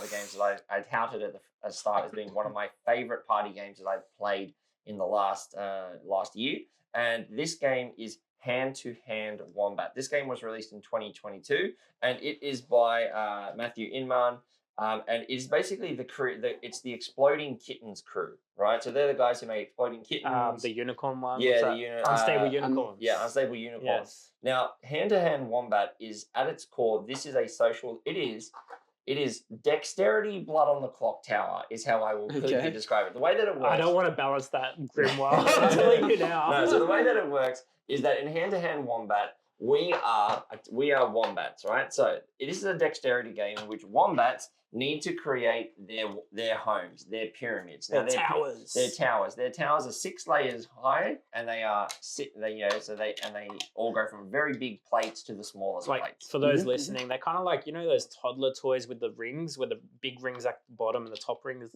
the games that I touted at the start as being one of my favorite party games that I've played in the last year. And this game is Hand to Hand Wombat. This game was released in 2022, and it is by Matthew Inman. And it's basically it's the Exploding Kittens crew, right? So they're the guys who made Exploding Kittens. The unicorn one? Yeah, Unstable Unicorns. Unstable Unicorns. Yes. Now, Hand to Hand Wombat is, at its core, this is a social... It is dexterity blood on the clock tower is how I will quickly describe it. The way that it works... I don't want to balance that Grimoire. I'm telling you now. No, so the way that it works is that in Hand to Hand Wombat, we are wombats, right? So this is a dexterity game in which wombats need to create their homes, their pyramids. Now, their towers. Their towers. Their towers are 6 layers high, and they all go from very big plates to the smallest plates. For those listening, they're kind of like, those toddler toys with the rings, where the big rings at the bottom and the top ring is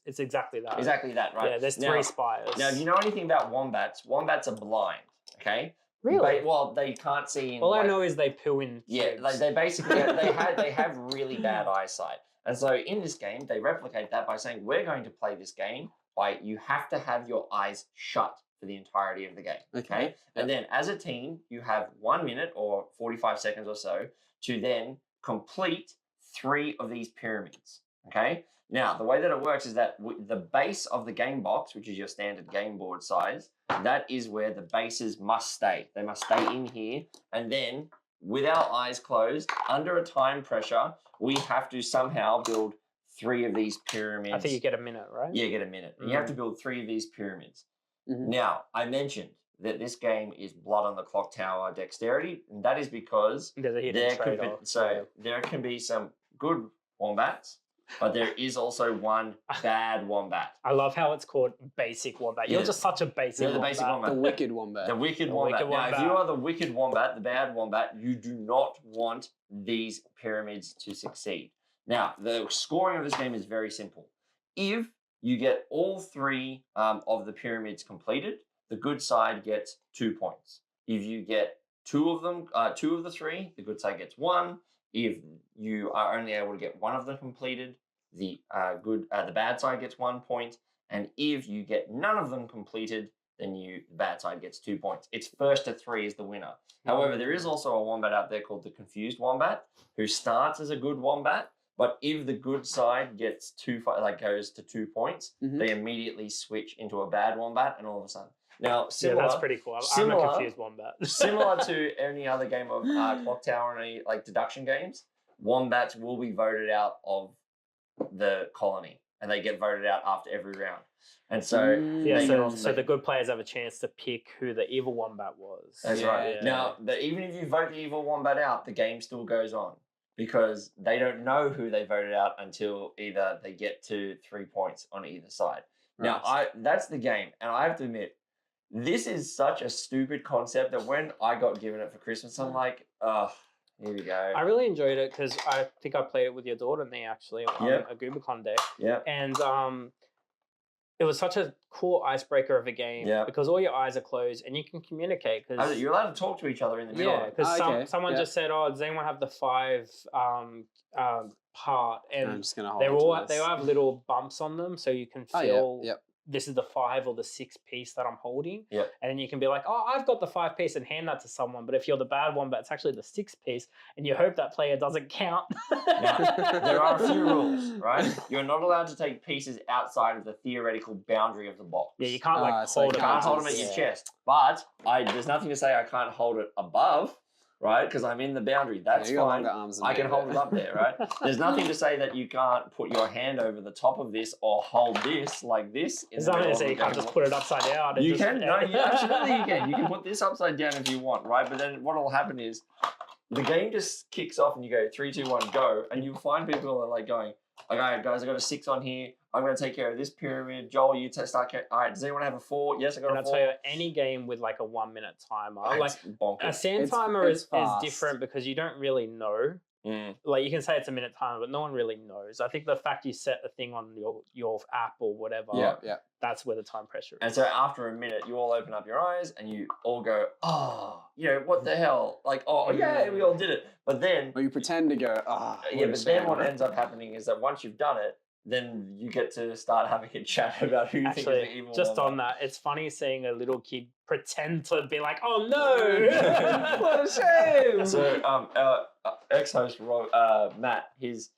it's exactly that. Exactly that, right? Yeah, there's 3 spires. Now, if you know anything about wombats, wombats are blind, okay? Really? They can't see. All I know is they poo in. Yeah, they basically they have really bad eyesight, and so in this game they replicate that by saying we're going to play this game by you have to have your eyes shut for the entirety of the game. Okay, and then as a team you have 1 minute or 45 seconds or so to then complete 3 of these pyramids. Okay. Now, the way that it works is that the base of the game box, which is your standard game board size, that is where the bases must stay. They must stay in here. And then, with our eyes closed, under a time pressure, we have to somehow build 3 of these pyramids. I think you get a minute, right? Yeah, you get a minute. And you have to build 3 of these pyramids. Now, I mentioned that this game is blood on the clock tower dexterity, and that is because there's a hidden trade-off. There can be some good wombats, but there is also one bad wombat. I love how it's called basic wombat. You're just such a basic wombat. The basic wombat. The wicked wombat. The wicked wombat. Now, if you are the wicked wombat, the bad wombat, you do not want these pyramids to succeed. Now, the scoring of this game is very simple. If you get all 3 of the pyramids completed, the good side gets 2 points. If you get 2 of them, 2 of the 3, the good side gets 1. If you are only able to get 1 of them completed, the bad side gets 1 point. And if you get none of them completed, then the bad side gets 2 points. It's first to 3 is the winner. However, there is also a wombat out there called the Confused Wombat, who starts as a good wombat, but if the good side gets goes to 2 points, they immediately switch into a bad wombat, and all of a sudden. Now, that's pretty cool. I'm a Confused Wombat. Similar to any other game of Clock Tower and any deduction games, wombats will be voted out of the colony, and they get voted out after every round. And so, so the good players have a chance to pick who the evil wombat was. That's right. Yeah. Now, even if you vote the evil wombat out, the game still goes on because they don't know who they voted out until either they get to 3 points on either side. Right. Now, that's the game, and I have to admit, this is such a stupid concept that when I got given it for Christmas, I'm like, oh, here we go. I really enjoyed it because I think I played it with your daughter and me actually on a GubaCon day. Yeah. And it was such a cool icebreaker of a game because all your eyes are closed and you can communicate. Cause, you're allowed to talk to each other in the middle. Yeah, because someone just said, "Oh, does anyone have the 5 part?" And I'm just gonna they all have little bumps on them, so you can feel. This is the 5 or the 6 piece that I'm holding. Yeah. And then you can be like, oh, I've got the 5 piece and hand that to someone. But if you're the bad one, but it's actually the 6 piece and you hope that player doesn't count. Now, there are a few rules, right? You're not allowed to take pieces outside of the theoretical boundary of the box. Yeah, you can't hold them at your chest. But there's nothing to say I can't hold it above. Right, because I'm in the boundary. That's fine. I can hold it up there, right? There's nothing to say that you can't put your hand over the top of this or hold this like this. There's nothing to say you can't just put it upside down. You can. No, absolutely you can. You can put this upside down if you want, right? But then what will happen is the game just kicks off and you go 3, 2, 1, go, and you find people that are like going, okay, guys, I got a 6 on here. I'm going to take care of this pyramid. Joel, you start. All right, does anyone have a 4? Yes, I got a 4. And I'll tell you, any game with like a 1 minute timer, bonkers. A sand timer is different because you don't really know Like you can say it's a minute timer, but no one really knows. I think the fact you set a thing on your app or whatever, that's where the time pressure is. And so after a minute, you all open up your eyes and you all go, oh, what the hell? Like, oh, yeah, we all did it. But then... Or you pretend to go, but then what ends up happening is that once you've done it, then you get to start having a chat about who you think is the evil just one. on that, it's funny seeing a little kid pretend to be like, oh no, what a shame. So our ex-host Matt, his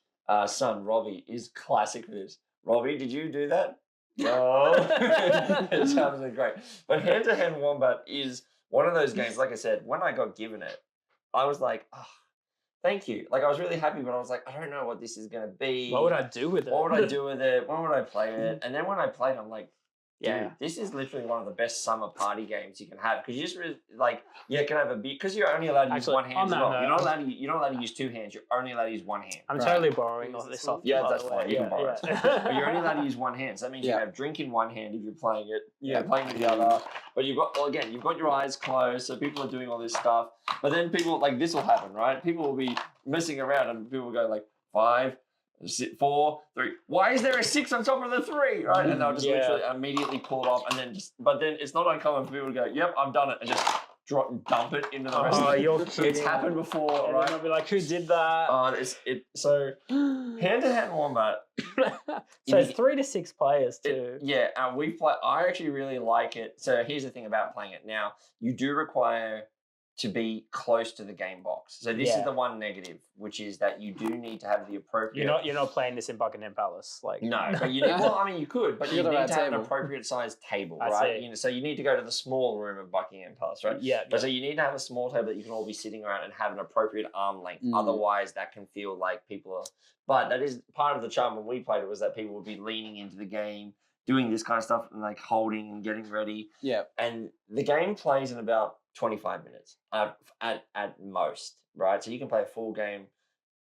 son Robbie is classic for this. Robbie, did you do that? No. It sounds great. But hand-to-hand Wombat is one of those games, like I said, when I got given it, I was like, oh, thank you. Like, I was really happy, but I was like, I don't know what this is going to be. What would I do with it? What would I do with it? When would I play it? And then when I played, I'm like, dude, this is literally one of the best summer party games you can have. Because you just really, can have a beer. Because you're only allowed to use one hand as well. You're not allowed to use two hands. You're only allowed to use one hand. I'm totally borrowing all this off. Yeah, that's fine. You can borrow it. But you're only allowed to use one hand. So that means you have drink in one hand if you're playing it. You're playing with the other. But you've got your eyes closed. So people are doing all this stuff. But then people, this will happen, right? People will be messing around and people will go 5, 4, 3. Why is there a 6 on top of the 3? Right, and they'll just literally immediately pull it off, and then but then it's not uncommon for people to go, "Yep, I've done it," and just dump it into the rest. You're kidding. It's happened before, right? I'll be like, "Who did that?" So hand-to-hand Wombat. So it's 3 to 6 players too. We play. I actually really like it. So here's the thing about playing it. Now you do require to be close to the game box. So this is the one negative, which is that you do need to have the appropriate... You're not playing this in Buckingham Palace. No, but you need, you could, but you need to have an appropriate sized table, right? So you need to go to the small room of Buckingham Palace, right? So you need to have a small table that you can all be sitting around and have an appropriate arm length. Otherwise, that can feel like people are... But that is part of the charm when we played it, was that people would be leaning into the game, doing this kind of stuff and holding and getting ready. Yeah. And the game plays in about 25 minutes at most, right? So you can play a full game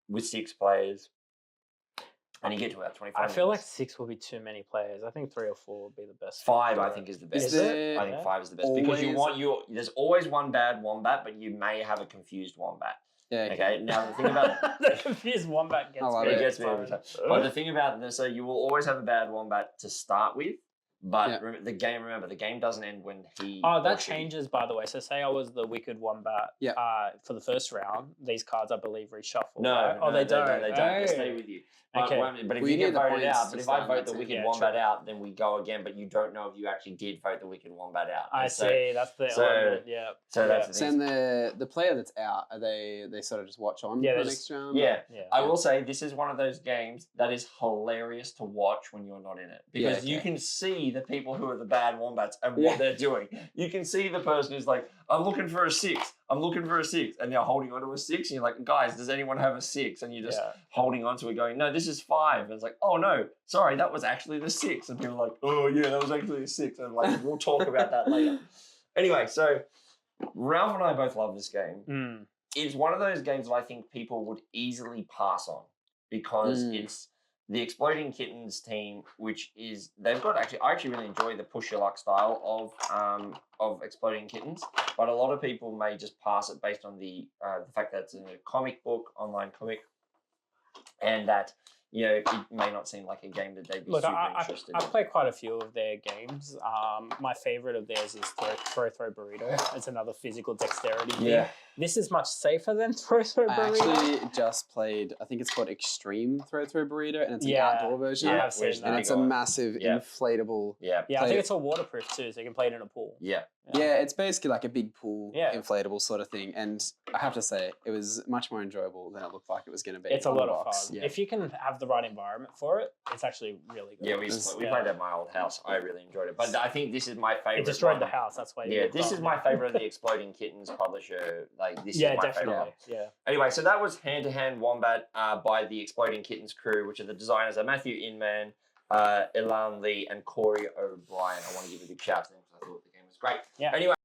with 6 players and you get to about 25 minutes. I feel like 6 will be too many players. I think 3 or 4 would be the best. 5, I think, is the best. Is it? I think 5 is the best. Because there's always one bad Wombat, but you may have a confused Wombat. Yeah. Okay. Now the thing about the confused Wombat gets me every time. But the thing about this, so you will always have a bad Wombat to start with. But the game doesn't end when he... Oh, that changes, by the way. So say I was the Wicked Wombat for the first round. These cards, I believe, reshuffle. No, right? they don't. They don't. They stay with you. Okay. But if you get voted out, but if I vote the Wicked Wombat out, then we go again, but you don't know if you actually did vote the Wicked Wombat out. I see. That's the element, So that's the thing. So the player that's out, are they sort of just watch on for the next round? Yeah. I will say this is one of those games that is hilarious to watch when you're not in it. Because you can see the people who are the bad Wombats and what they're doing. You can see the person who's like, I'm looking for a 6. I'm looking for a 6. And they're holding onto a 6. And you're like, guys, does anyone have a 6? And you're just holding onto it going, no, this is 5. And it's like, oh no, sorry, that was actually the 6. And people are like, oh yeah, that was actually a 6. And I'm like, we'll talk about that later. Anyway, so Ralph and I both love this game. It's one of those games that I think people would easily pass on because it's the Exploding Kittens team, which is I actually really enjoy the push your luck style of Exploding Kittens, but a lot of people may just pass it based on the fact that it's in a comic book, online comic, and that it may not seem like a game that they'd be super interested in. I play quite a few of their games. My favorite of theirs is Throw Burrito. It's another physical dexterity thing. This is much safer than Throw Burrito. I actually just played, I think it's called Extreme Throw Burrito, and it's an outdoor version. Yeah, I've seen that. And it's a massive inflatable. Yeah, I think it's all waterproof too, so you can play it in a pool. Yeah, it's basically like a big pool inflatable sort of thing. And I have to say, it was much more enjoyable than it looked like it was going to be. It's a lot of fun. If you can have the right environment for it, it's actually really good. Yeah, we played at my old house. I really enjoyed it. But I think this is my favorite. It destroyed the house. That's why. Yeah, this is my favorite of the Exploding Kittens publisher. This is my definitely. favorite. Yeah. Anyway, so that was Hand to Hand Wombat by the Exploding Kittens crew, which are the designers are Matthew Inman, Ilan Lee, and Corey O'Brien. I want to give a big shout out to them because I thought the game was great. Yeah. Anyway.